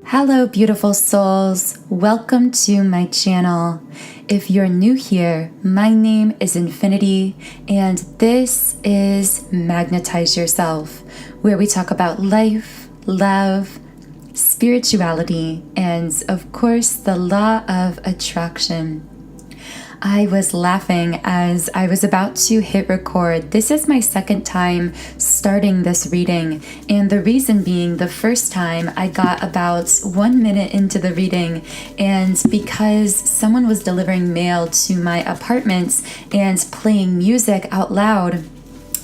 Hello, beautiful souls. Welcome to my channel. If you're new here, my name is Infinity, and this is Magnetize Yourself, where we talk about life, love, spirituality, and of course, the law of attraction. I was laughing as I was about to hit record. This is my second time starting this reading, and the reason being, the first time I got about 1 minute into the reading, and because someone was delivering mail to my apartment and playing music out loud,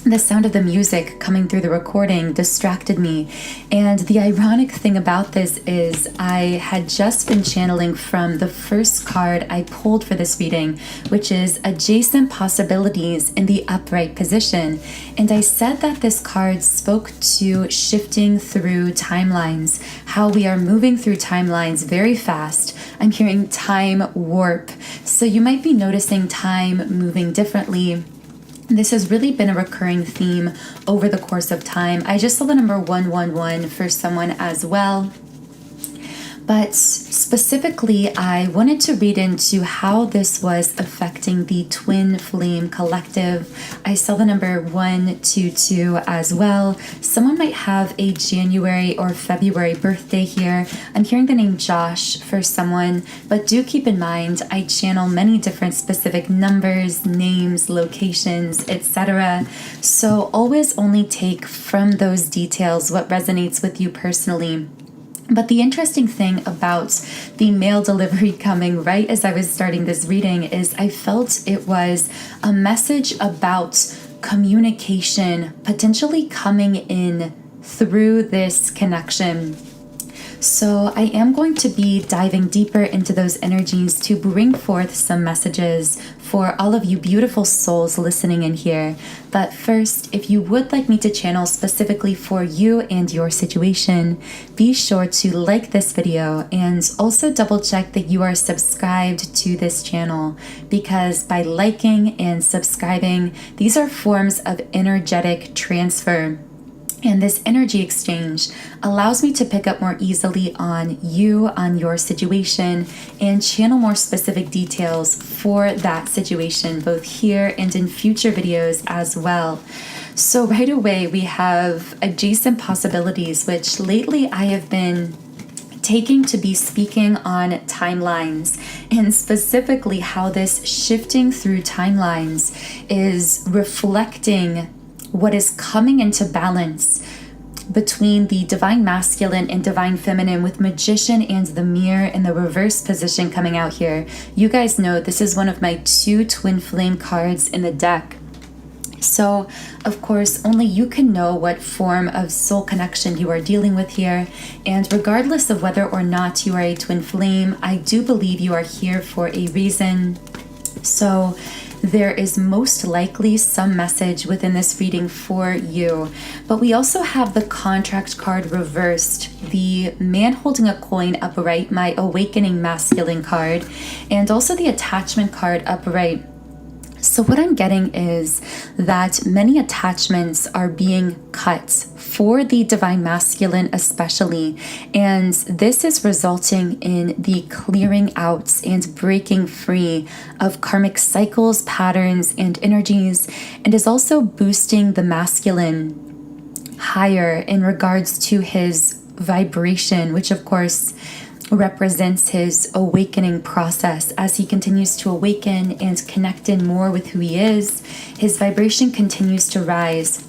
the sound of the music coming through the recording distracted me. And the ironic thing about this is I had just been channeling from the first card I pulled for this reading, which is Adjacent Possibilities in the Upright Position. And I said that this card spoke to shifting through timelines, how we are moving through timelines very fast. I'm hearing time warp. So you might be noticing time moving differently. This has really been a recurring theme over the course of time. I just saw the number 111 for someone as well. But specifically, I wanted to read into how this was affecting the Twinflame collective. I saw the number 122 as well. Someone might have a January or February birthday here. I'm hearing the name Josh for someone, but do keep in mind, I channel many different specific numbers, names, locations, etc. So always only take from those details what resonates with you personally. But the interesting thing about the mail delivery coming right as I was starting this reading is I felt it was a message about communication potentially coming in through this connection. So I am going to be diving deeper into those energies to bring forth some messages for all of you beautiful souls listening in here. But first, if you would like me to channel specifically for you and your situation, be sure to like this video and also double check that you are subscribed to this channel, because by liking and subscribing, these are forms of energetic transfer. And this energy exchange allows me to pick up more easily on you, on your situation, and channel more specific details for that situation, both here and in future videos as well. So right away, we have Adjacent Possibilities, which lately I have been taking to be speaking on timelines, and specifically how this shifting through timelines is reflecting what is coming into balance between the divine masculine and divine feminine, with Magician and the Mirror in the reverse position coming out here. You guys know this is one of my 2 Twinflame cards in the deck. So, of course, only you can know what form of soul connection you are dealing with here. And regardless of whether or not you are a twin flame, I do believe you are here for a reason. So there is most likely some message within this reading for you. But we also have the Contract card reversed, the Man holding a coin upright, my Awakening Masculine card, and also the Attachment card upright. So what I'm getting is that many attachments are being cut for the divine masculine especially, and this is resulting in the clearing out and breaking free of karmic cycles, patterns, and energies, and is also boosting the masculine higher in regards to his vibration, which of course represents his awakening process. As he continues to awaken and connect in more with who he is, his vibration continues to rise.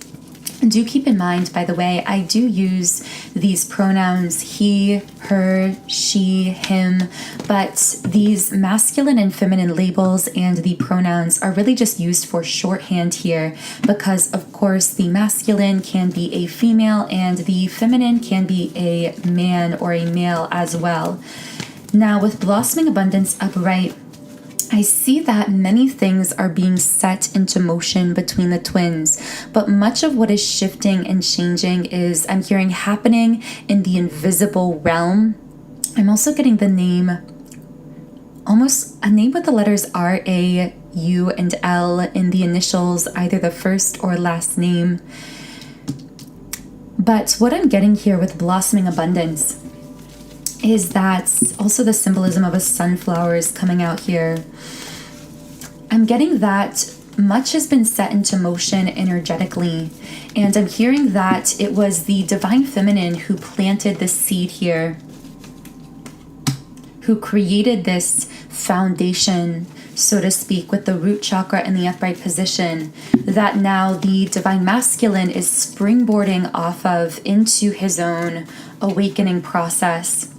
Do keep in mind, by the way, I do use these pronouns he, her, she, him, but these masculine and feminine labels and the pronouns are really just used for shorthand here, because of course the masculine can be a female and the feminine can be a man or a male as well. Now with Blossoming Abundance upright, I see that many things are being set into motion between the twins, but much of what is shifting and changing is, I'm hearing, happening in the invisible realm. I'm also getting the name, almost a name with the letters R, A, U, and L in the initials, either the first or last name. But what I'm getting here with Blossoming Abundance is that also the symbolism of a sunflower is coming out here. I'm getting that much has been set into motion energetically, and I'm hearing that it was the divine feminine who planted this seed here, who created this foundation, so to speak, with the root chakra in the upright position, that now the divine masculine is springboarding off of into his own awakening process.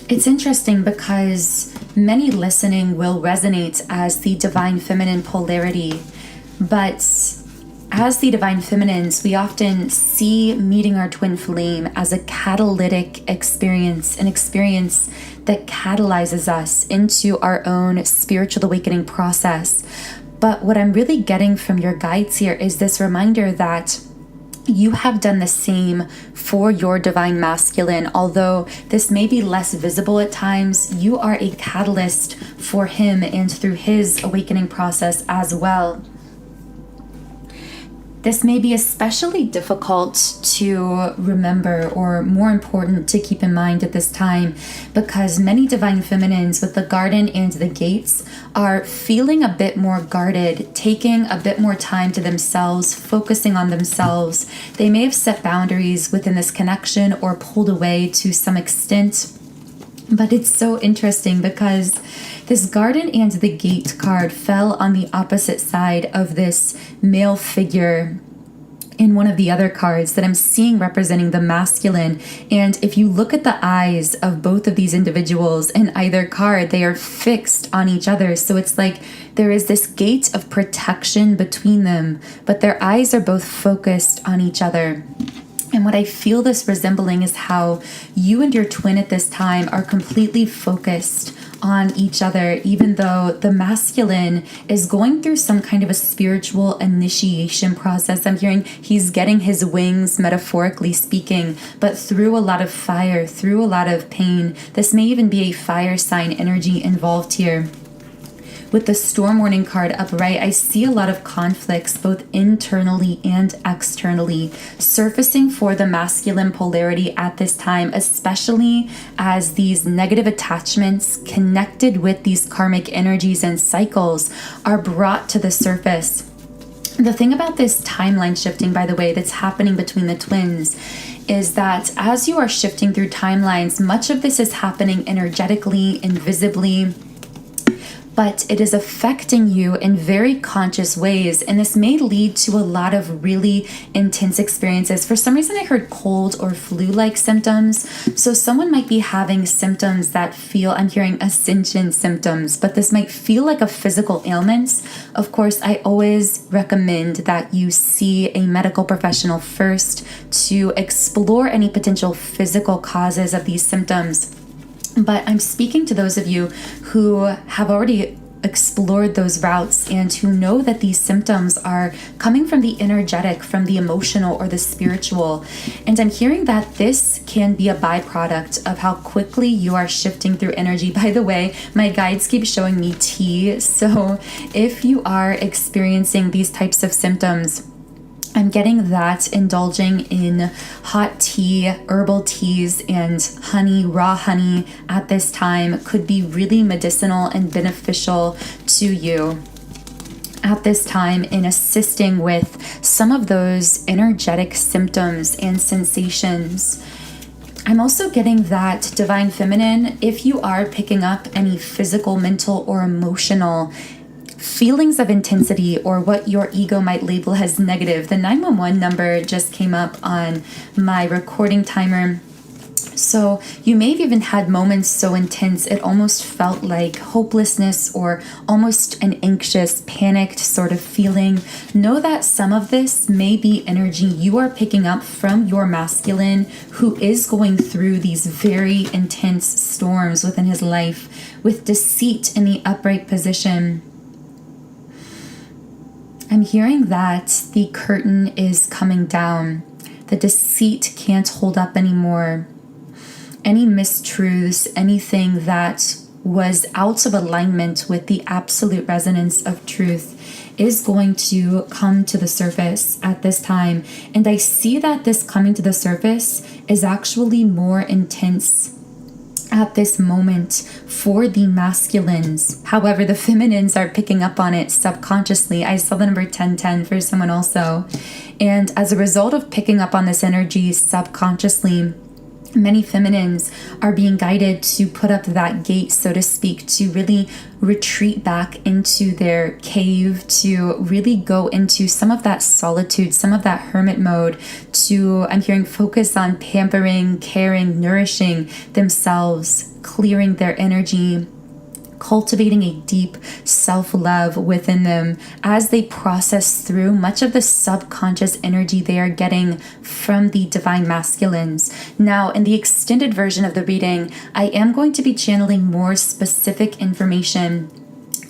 It's interesting because many listening will resonate as the divine feminine polarity, but as the divine feminines, we often see meeting our twin flame as a catalytic experience, an experience that catalyzes us into our own spiritual awakening process. But what I'm really getting from your guides here is this reminder that you have done the same for your divine masculine. Although this may be less visible at times, you are a catalyst for him and through his awakening process as well. This may be especially difficult to remember, or more important to keep in mind at this time, because many divine feminines with the garden and the gates are feeling a bit more guarded, taking a bit more time to themselves, focusing on themselves. They may have set boundaries within this connection or pulled away to some extent. But it's so interesting because this garden and the gate card fell on the opposite side of this male figure in one of the other cards that I'm seeing representing the masculine. And if you look at the eyes of both of these individuals in either card, they are fixed on each other. So it's like there is this gate of protection between them, but their eyes are both focused on each other. And what I feel this resembling is how you and your twin at this time are completely focused on each other, even though the masculine is going through some kind of a spiritual initiation process. I'm hearing he's getting his wings, metaphorically speaking, but through a lot of fire, through a lot of pain. This may even be a fire sign energy involved here. With the storm warning card upright, I see a lot of conflicts, both internally and externally, surfacing for the masculine polarity at this time, especially as these negative attachments connected with these karmic energies and cycles are brought to the surface. The thing about this timeline shifting, by the way, that's happening between the twins is that as you are shifting through timelines, much of this is happening energetically, invisibly, but it is affecting you in very conscious ways. And this may lead to a lot of really intense experiences. For some reason, I heard cold or flu-like symptoms. So someone might be having symptoms that feel, I'm hearing ascension symptoms, but this might feel like a physical ailment. Of course, I always recommend that you see a medical professional first to explore any potential physical causes of these symptoms. But I'm speaking to those of you who have already explored those routes and who know that these symptoms are coming from the energetic, from the emotional or the spiritual. And I'm hearing that this can be a byproduct of how quickly you are shifting through energy. By the way, my guides keep showing me tea. So if you are experiencing these types of symptoms, I'm getting that indulging in hot tea, herbal teas, and honey, raw honey at this time could be really medicinal and beneficial to you at this time in assisting with some of those energetic symptoms and sensations. I'm also getting that divine feminine, if you are picking up any physical, mental, or emotional feelings of intensity or what your ego might label as negative. The 911 number just came up on my recording timer. So you may have even had moments so intense it almost felt like hopelessness or almost an anxious, panicked sort of feeling. Know that some of this may be energy you are picking up from your masculine who is going through these very intense storms within his life with deceit in the upright position. I'm hearing that the curtain is coming down. The deceit can't hold up anymore. Any mistruths, anything that was out of alignment with the absolute resonance of truth is going to come to the surface at this time. And I see that this coming to the surface is actually more intense at this moment for the masculines. However, the feminines are picking up on it subconsciously. I saw the number 1010 for someone also. And as a result of picking up on this energy subconsciously, many feminines are being guided to put up that gate, so to speak, to really retreat back into their cave, to really go into some of that solitude, some of that hermit mode, to, I'm hearing, focus on pampering, caring, nourishing themselves, clearing their energy, cultivating a deep self-love within them as they process through much of the subconscious energy they are getting from the divine masculines. Now, in the extended version of the reading, I am going to be channeling more specific information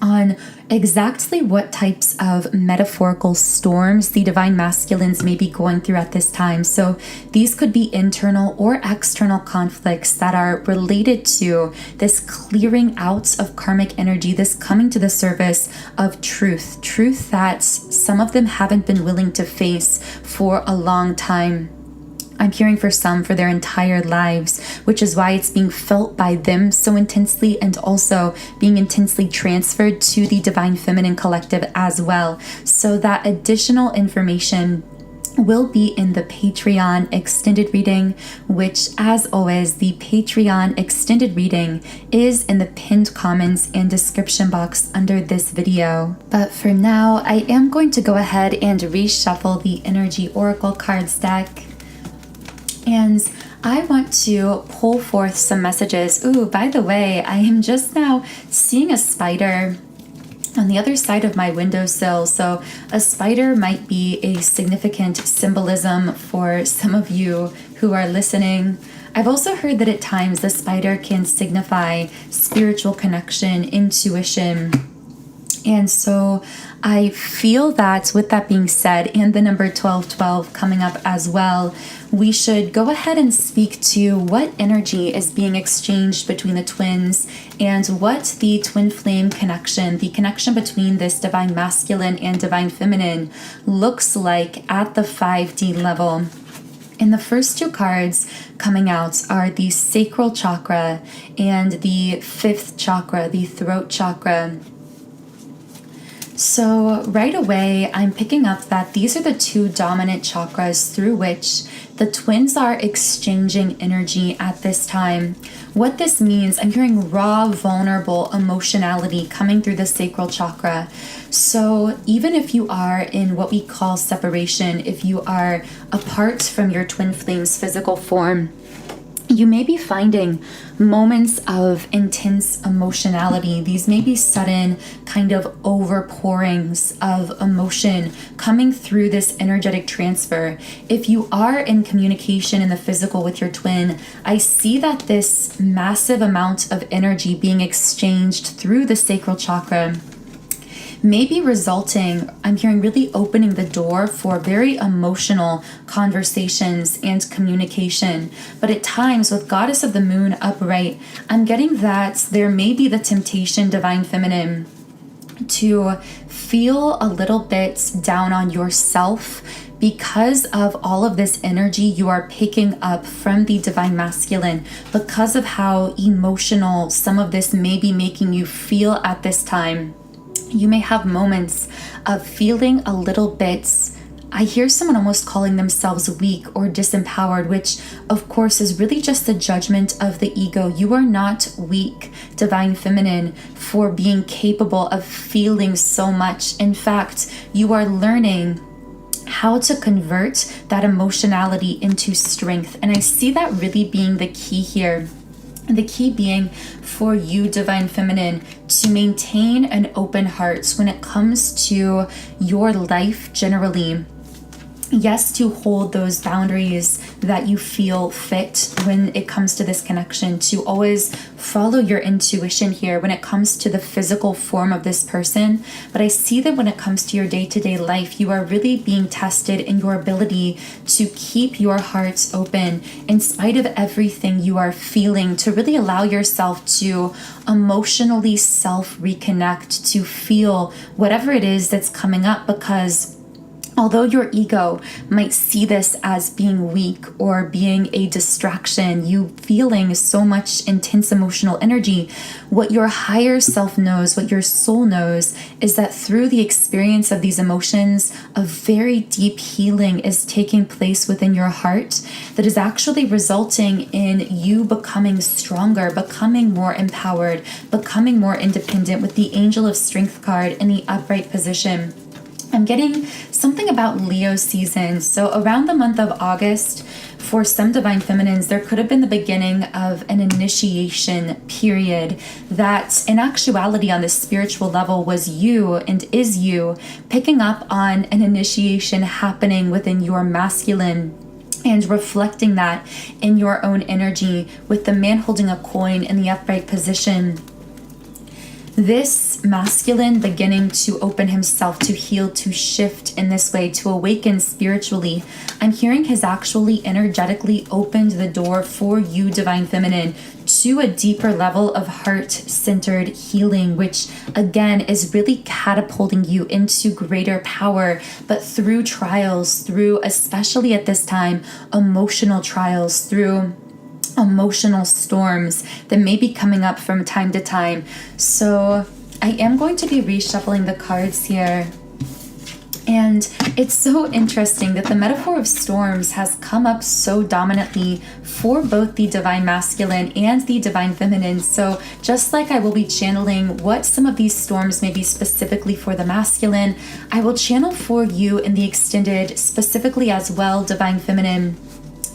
on exactly what types of metaphorical storms the divine masculines may be going through at this time. So these could be internal or external conflicts that are related to this clearing out of karmic energy, this coming to the surface of truth that some of them haven't been willing to face for a long time. I'm hearing for some for their entire lives, which is why it's being felt by them so intensely and also being intensely transferred to the Divine Feminine Collective as well. So that additional information will be in the Patreon extended reading, which, as always, the Patreon extended reading is in the pinned comments and description box under this video. But for now, I am going to go ahead and reshuffle the Energy Oracle cards deck. And I want to pull forth some messages. Ooh, by the way, I am just now seeing a spider on the other side of my windowsill. So a spider might be a significant symbolism for some of you who are listening. I've also heard that at times the spider can signify spiritual connection, intuition. And so I feel that with that being said, and the number 1212 coming up as well, we should go ahead and speak to what energy is being exchanged between the twins and what the twin flame connection, the connection between this divine masculine and divine feminine, looks like at the 5D level. And the first two cards coming out are the sacral chakra and the 5th chakra, the throat chakra. So right away, I'm picking up that these are the two dominant chakras through which the twins are exchanging energy at this time. What this means, I'm hearing raw, vulnerable emotionality coming through the sacral chakra. So even if you are in what we call separation, if you are apart from your twin flame's physical form, you may be finding moments of intense emotionality. These may be sudden kind of overpourings of emotion coming through this energetic transfer. If you are in communication in the physical with your twin, I see that this massive amount of energy being exchanged through the sacral chakra may be resulting, I'm hearing, really opening the door for very emotional conversations and communication. But at times, with Goddess of the Moon upright, I'm getting that there may be the temptation, Divine Feminine, to feel a little bit down on yourself because of all of this energy you are picking up from the Divine Masculine, because of how emotional some of this may be making you feel at this time. You may have moments of feeling a little bit, I hear someone almost calling themselves weak or disempowered, which of course is really just the judgment of the ego. You are not weak, Divine Feminine, for being capable of feeling so much. In fact, you are learning how to convert that emotionality into strength. And I see that really being the key here. The key being for you, Divine Feminine, to maintain an open heart when it comes to your life generally. yes, to hold those boundaries that you feel fit when it comes to this connection, to always follow your intuition here when it comes to the physical form of this person. But I see that when it comes to your day-to-day life, you are really being tested in your ability to keep your hearts open in spite of everything you are feeling, to really allow yourself to emotionally self-reconnect, to feel whatever it is that's coming up, because although your ego might see this as being weak or being a distraction, you feeling so much intense emotional energy, what your higher self knows, what your soul knows, is that through the experience of these emotions, a very deep healing is taking place within your heart that is actually resulting in you becoming stronger, becoming more empowered, becoming more independent, with the Angel of Strength card in the upright position. I'm getting something about Leo season. So around the month of August, for some divine feminines, there could have been the beginning of an initiation period that in actuality on the spiritual level was you and is you picking up on an initiation happening within your masculine and reflecting that in your own energy, with the man holding a coin in the upright position. This masculine beginning to open himself, to heal, to shift in this way, to awaken spiritually. I'm hearing has actually energetically opened the door for you, divine feminine, to a deeper level of heart-centered healing, which again is really catapulting you into greater power, but through trials, through, especially at this time, emotional trials, through emotional storms that may be coming up from time to time. So I am going to be reshuffling the cards here. And it's so interesting that the metaphor of storms has come up so dominantly for both the divine masculine and the divine feminine. So just like I will be channeling what some of these storms may be specifically for the masculine, I will channel for you in the extended specifically as well, divine feminine,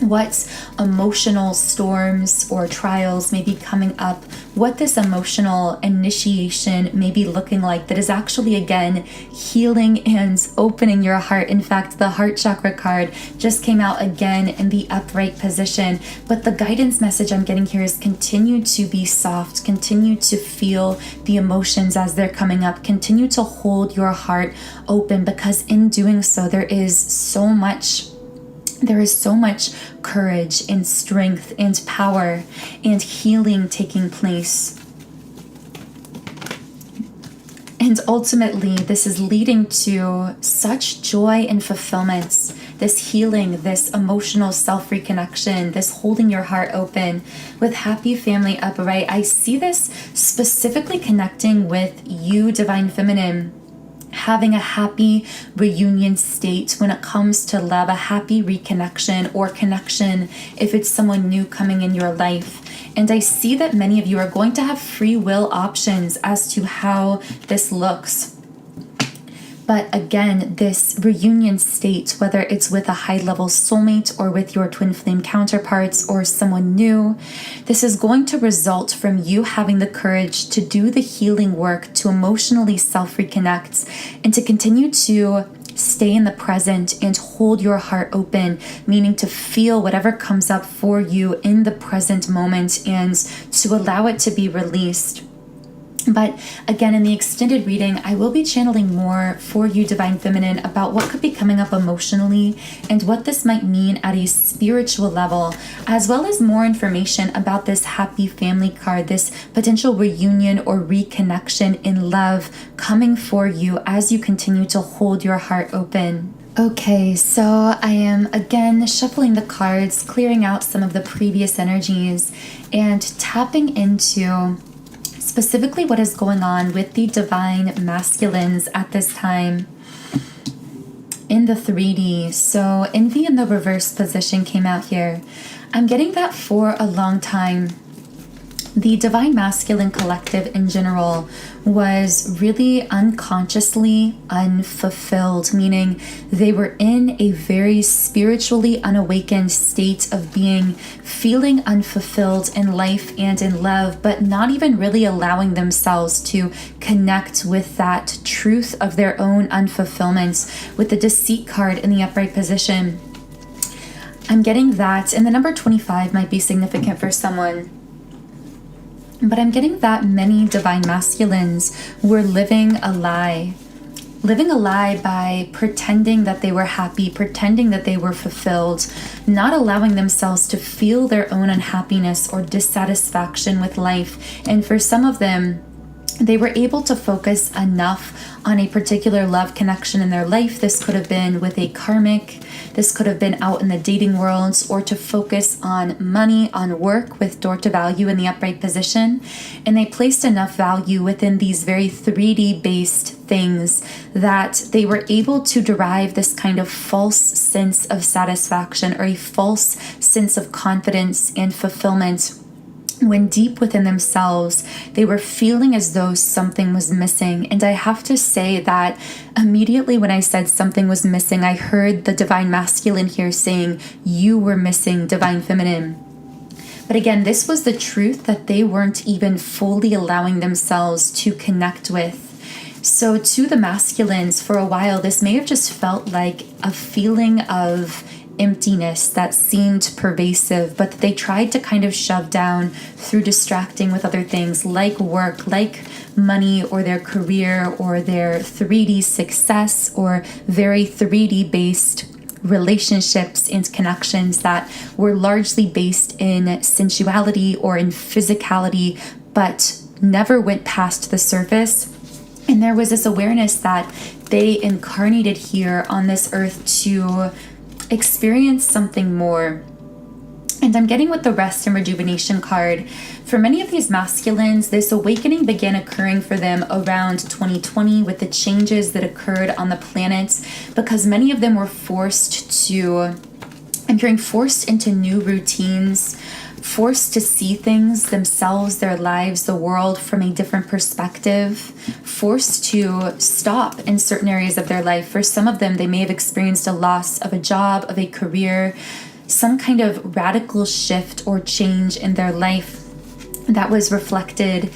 what emotional storms or trials may be coming up, what this emotional initiation may be looking like that is actually, again, healing and opening your heart. In fact, the heart chakra card just came out again in the upright position. But the guidance message I'm getting here is continue to be soft, continue to feel the emotions as they're coming up, continue to hold your heart open, because in doing so, there is so much courage and strength and power and healing taking place. And ultimately, this is leading to such joy and fulfillment, this healing, this emotional self-reconnection, this holding your heart open with happy family upright. I see this specifically connecting with you, divine feminine, having a happy reunion state when it comes to love, a happy reconnection or connection if it's someone new coming in your life. And I see that many of you are going to have free will options as to how this looks. But again, this reunion state, whether it's with a high-level soulmate or with your twin flame counterparts or someone new, this is going to result from you having the courage to do the healing work, to emotionally self-reconnect, and to continue to stay in the present and hold your heart open, meaning to feel whatever comes up for you in the present moment and to allow it to be released. But again, in the extended reading, I will be channeling more for you, divine feminine, about what could be coming up emotionally and what this might mean at a spiritual level, as well as more information about this happy family card, this potential reunion or reconnection in love coming for you as you continue to hold your heart open. Okay, so I am again shuffling the cards, clearing out some of the previous energies and tapping into specifically what is going on with the divine masculines at this time in the 3D. So envy in the reverse position came out here. I'm getting that for a long time, the Divine Masculine collective in general was really unconsciously unfulfilled, meaning they were in a very spiritually unawakened state of being, feeling unfulfilled in life and in love, but not even really allowing themselves to connect with that truth of their own unfulfillment. With the Deceit card in the upright position, I'm getting that, and the number 25 might be significant for someone. But I'm getting that many Divine Masculines were living a lie by pretending that they were happy, pretending that they were fulfilled, not allowing themselves to feel their own unhappiness or dissatisfaction with life. And for some of them, they were able to focus enough on a particular love connection in their life. This could have been with a karmic, this could have been out in the dating worlds, or to focus on money, on work with door to value in the upright position. And they placed enough value within these very 3D based things that they were able to derive this kind of false sense of satisfaction or a false sense of confidence and fulfillment, when deep within themselves, they were feeling as though something was missing. And I have to say that immediately when I said something was missing, I heard the Divine Masculine here saying, you were missing, Divine Feminine. But again, this was the truth that they weren't even fully allowing themselves to connect with. So to the masculines, for a while, this may have just felt like a feeling of emptiness that seemed pervasive, but they tried to kind of shove down through distracting with other things like work, like money, or their career, or their 3D success, or very 3D based relationships and connections that were largely based in sensuality or in physicality, but never went past the surface. And there was this awareness that they incarnated here on this earth to experience something more. And I'm getting with the Rest and Rejuvenation card, for many of these masculines, this awakening began occurring for them around 2020 with the changes that occurred on the planet, because many of them were forced into new routines, forced to see things, themselves, their lives, the world from a different perspective, forced to stop in certain areas of their life. For some of them, they may have experienced a loss of a job, of a career, some kind of radical shift or change in their life that was reflected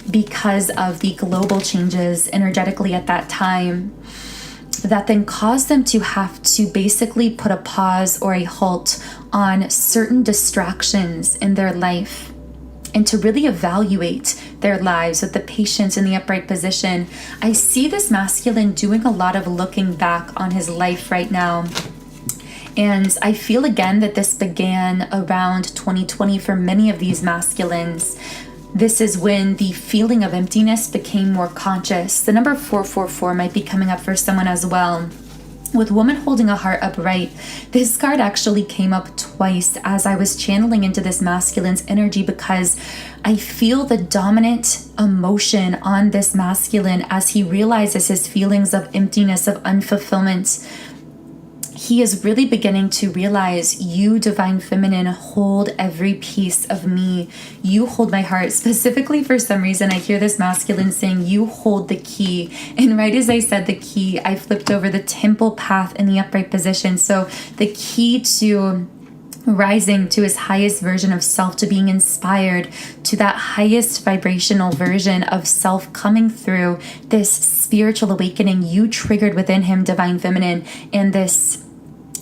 because of the global changes energetically at that time, that then caused them to have to basically put a pause or a halt on certain distractions in their life, and to really evaluate their lives with the patience in the upright position. I see this masculine doing a lot of looking back on his life right now. And I feel again that this began around 2020 for many of these masculines. This is when the feeling of emptiness became more conscious. The number 444 might be coming up for someone as well. With Woman Holding a Heart Upright, this card actually came up twice as I was channeling into this masculine's energy, because I feel the dominant emotion on this masculine as he realizes his feelings of emptiness, of unfulfillment. He is really beginning to realize, you, Divine Feminine, hold every piece of me. You hold my heart. Specifically, for some reason, I hear this masculine saying, you hold the key. And right as I said the key, I flipped over the temple path in the upright position. So the key to rising to his highest version of self, to being inspired to that highest vibrational version of self coming through this spiritual awakening you triggered within him, Divine Feminine, and this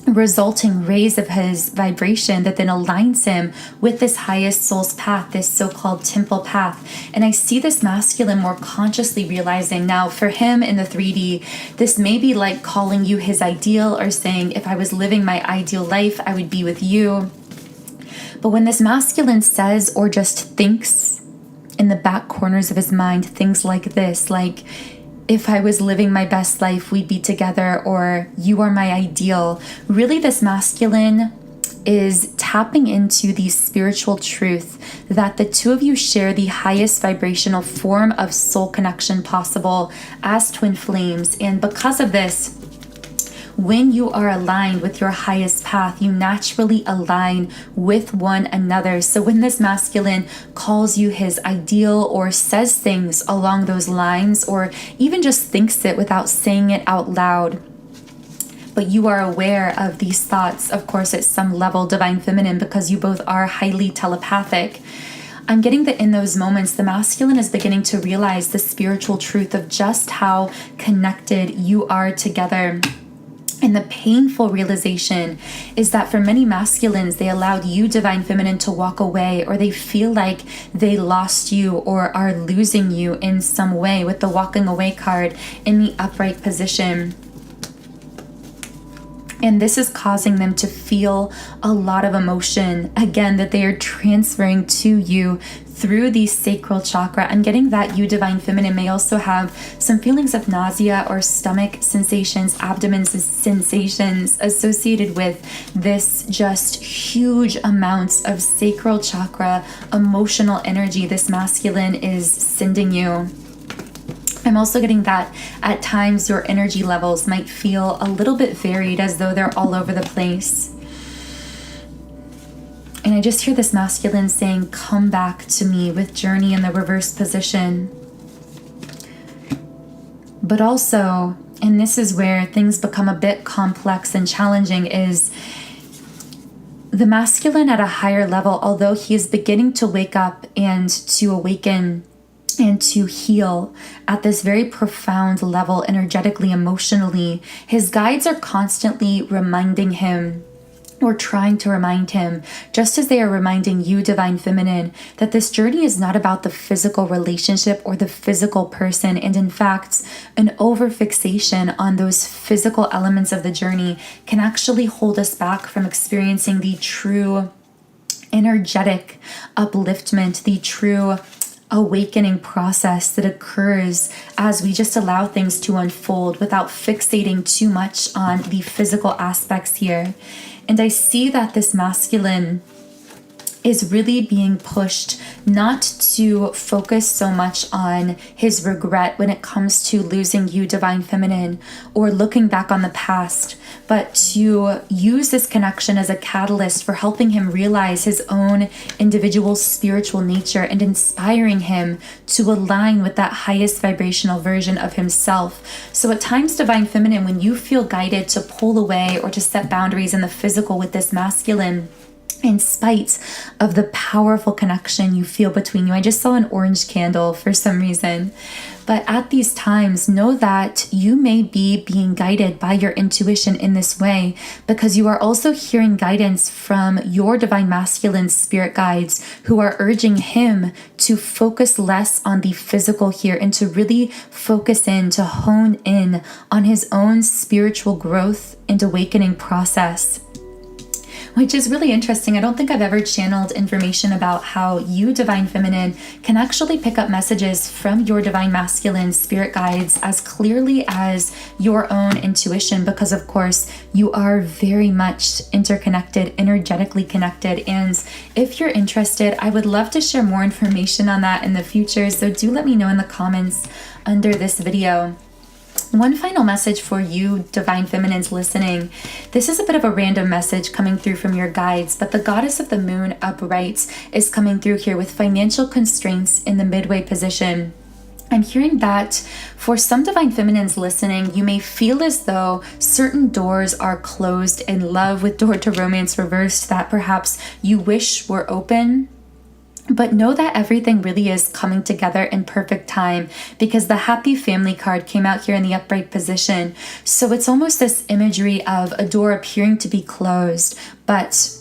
resulting raise of his vibration that then aligns him with this highest soul's path, this so-called temple path. And I see this masculine more consciously realizing now, for him in the 3D, this may be like calling you his ideal, or saying, if I was living my ideal life, I would be with you. But when this masculine says or just thinks in the back corners of his mind things like this, like, if I was living my best life, we'd be together, or you are my ideal. Really, this masculine is tapping into the spiritual truth that the two of you share the highest vibrational form of soul connection possible as twin flames. And because of this, when you are aligned with your highest path, you naturally align with one another. So when this masculine calls you his ideal or says things along those lines, or even just thinks it without saying it out loud, but you are aware of these thoughts, of course, at some level, divine feminine, because you both are highly telepathic. I'm getting that in those moments, the masculine is beginning to realize the spiritual truth of just how connected you are together. And the painful realization is that for many masculines, they allowed you, divine feminine, to walk away, or they feel like they lost you or are losing you in some way, with the walking away card in the upright position. And this is causing them to feel a lot of emotion, again, that they are transferring to you through the sacral chakra. And getting that you, divine feminine, may also have some feelings of nausea or stomach sensations, abdomen sensations associated with this just huge amounts of sacral chakra emotional energy this masculine is sending you. I'm also getting that at times your energy levels might feel a little bit varied, as though they're all over the place. And I just hear this masculine saying, come back to me, with journey in the reverse position. But also, and this is where things become a bit complex and challenging, is the masculine at a higher level, although he is beginning to wake up and to awaken and to heal at this very profound level, energetically, emotionally, his guides are constantly reminding him, or trying to remind him, just as they are reminding you, divine feminine, that this journey is not about the physical relationship or the physical person. And in fact, an overfixation on those physical elements of the journey can actually hold us back from experiencing the true energetic upliftment, the true awakening process that occurs as we just allow things to unfold without fixating too much on the physical aspects here. And I see that this masculine is really being pushed not to focus so much on his regret when it comes to losing you, divine feminine, or looking back on the past, but to use this connection as a catalyst for helping him realize his own individual spiritual nature and inspiring him to align with that highest vibrational version of himself. So at times, divine feminine, when you feel guided to pull away or to set boundaries in the physical with this masculine, in spite of the powerful connection you feel between you. I just saw an orange candle for some reason. But at these times, know that you may be being guided by your intuition in this way, because you are also hearing guidance from your divine masculine spirit guides, who are urging him to focus less on the physical here and to really focus in, to hone in on his own spiritual growth and awakening process. Which is really interesting. I don't think I've ever channeled information about how you, divine feminine, can actually pick up messages from your divine masculine spirit guides as clearly as your own intuition, because of course you are very much interconnected, energetically connected. And if you're interested, I would love to share more information on that in the future. So do let me know in the comments under this video. One final message for you, divine feminines listening. This is a bit of a random message coming through from your guides, but the goddess of the moon upright is coming through here with financial constraints in the midway position. I'm hearing that for some divine feminines listening, you may feel as though certain doors are closed in love, with door to romance reversed, that perhaps you wish were open. But know that everything really is coming together in perfect time, because the happy family card came out here in the upright position. So it's almost this imagery of a door appearing to be closed, but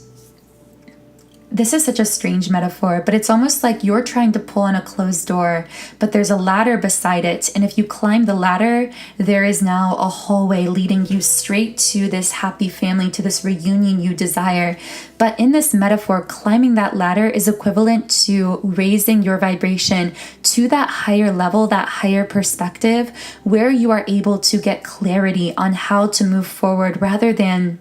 this is such a strange metaphor, but it's almost like you're trying to pull on a closed door, but there's a ladder beside it. And if you climb the ladder, there is now a hallway leading you straight to this happy family, to this reunion you desire. But in this metaphor, climbing that ladder is equivalent to raising your vibration to that higher level, that higher perspective, where you are able to get clarity on how to move forward, rather than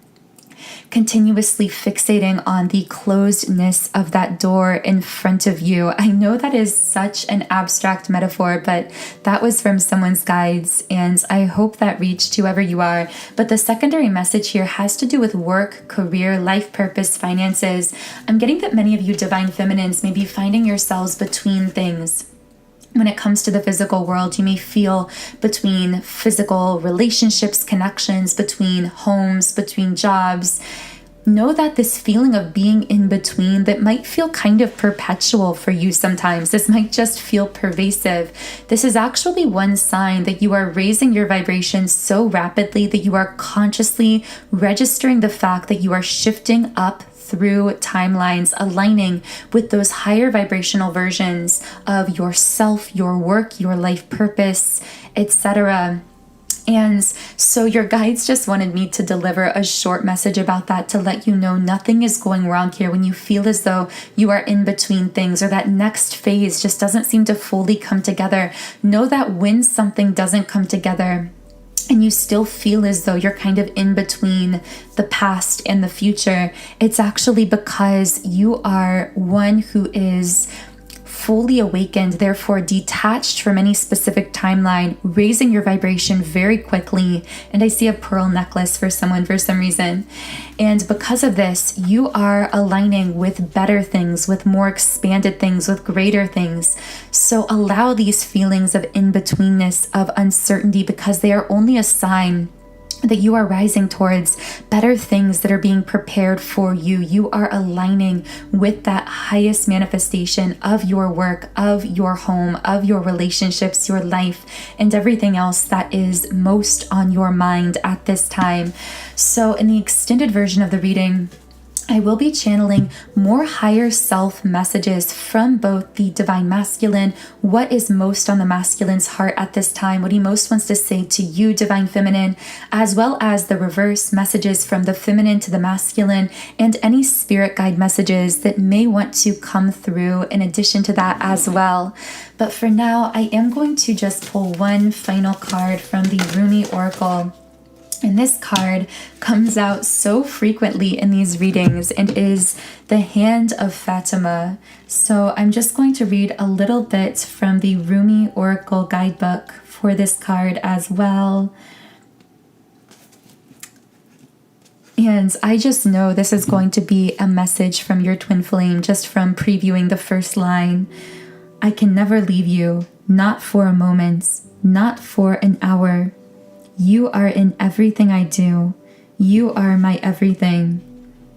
continuously fixating on the closedness of that door in front of you. I know that is such an abstract metaphor, but that was from someone's guides, and I hope that reached whoever you are. But the secondary message here has to do with work, career, life purpose, finances. I'm getting that many of you divine feminines may be finding yourselves between things. When it comes to the physical world, you may feel between physical relationships, connections, between homes, between jobs. Know that this feeling of being in between, that might feel kind of perpetual for you sometimes. This might just feel pervasive. This is actually one sign that you are raising your vibration so rapidly that you are consciously registering the fact that you are shifting up through timelines, aligning with those higher vibrational versions of yourself, your work, your life purpose, etc. And so your guides just wanted me to deliver a short message about that, to let you know nothing is going wrong here. When you feel as though you are in between things, or that next phase just doesn't seem to fully come together, know that when something doesn't come together, and you still feel as though you're kind of in between the past and the future, it's actually because you are one who is fully awakened, therefore detached from any specific timeline, raising your vibration very quickly. And I see a pearl necklace for someone for some reason. And because of this, you are aligning with better things, with more expanded things, with greater things. So allow these feelings of in-betweenness, of uncertainty, because they are only a sign that you are rising towards better things that are being prepared for you. You are aligning with that highest manifestation of your work, of your home, of your relationships, your life, and everything else that is most on your mind at this time. So in the extended version of the reading, I will be channeling more higher self messages from both the divine masculine, what is most on the masculine's heart at this time, what he most wants to say to you, divine feminine, as well as the reverse messages from the feminine to the masculine, and any spirit guide messages that may want to come through in addition to that as well. But for now, I am going to just pull one final card from the Rumi Oracle. And this card comes out so frequently in these readings and is the Hand of Fatima. So I'm just going to read a little bit from the Rumi Oracle Guidebook for this card as well. And I just know this is going to be a message from your twin flame, just from previewing the first line. I can never leave you, not for a moment, not for an hour. You are in everything I do. You are my everything.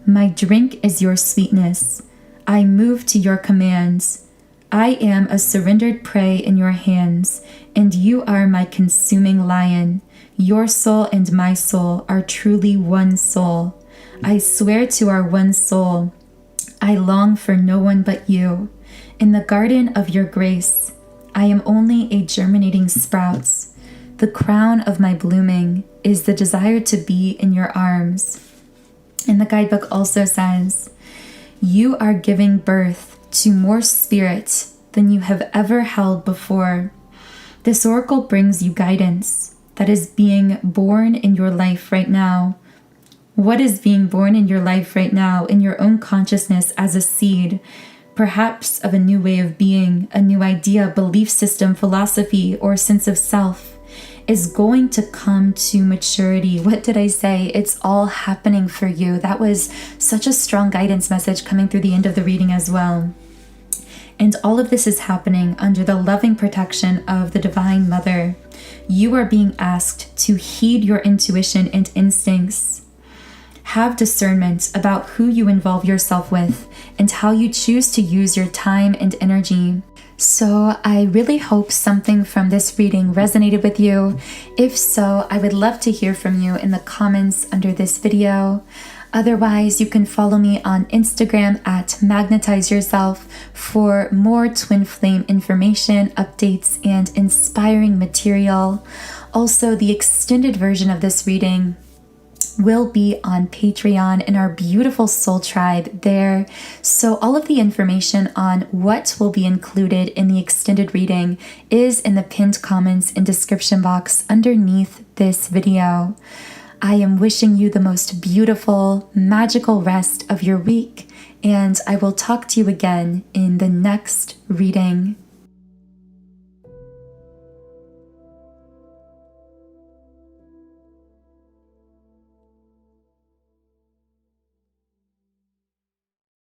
My drink is your sweetness. I move to your commands. I am a surrendered prey in your hands, and you are my consuming lion. Your soul and my soul are truly one soul. I swear to our one soul, I long for no one but you. In the garden of your grace, I am only a germinating sprout. The crown of my blooming is the desire to be in your arms. And the guidebook also says, you are giving birth to more spirit than you have ever held before. This oracle brings you guidance that is being born in your life right now. What is being born in your life right now, in your own consciousness as a seed, perhaps of a new way of being, a new idea, belief system, philosophy, or sense of self, is going to come to maturity. What did I say? It's all happening for you. That was such a strong guidance message coming through the end of the reading as well. And all of this is happening under the loving protection of the Divine Mother. You are being asked to heed your intuition and instincts. Have discernment about who you involve yourself with and how you choose to use your time and energy. So I really hope something from this reading resonated with you. If so, I would love to hear from you in the comments under this video. Otherwise, you can follow me on Instagram at Magnetize Yourself for more twin flame information, updates, and inspiring material. Also, the extended version of this reading will be on Patreon in our beautiful soul tribe there. So all of the information on what will be included in the extended reading is in the pinned comments and description box underneath this video. I am wishing you the most beautiful, magical rest of your week, and I will talk to you again in the next reading.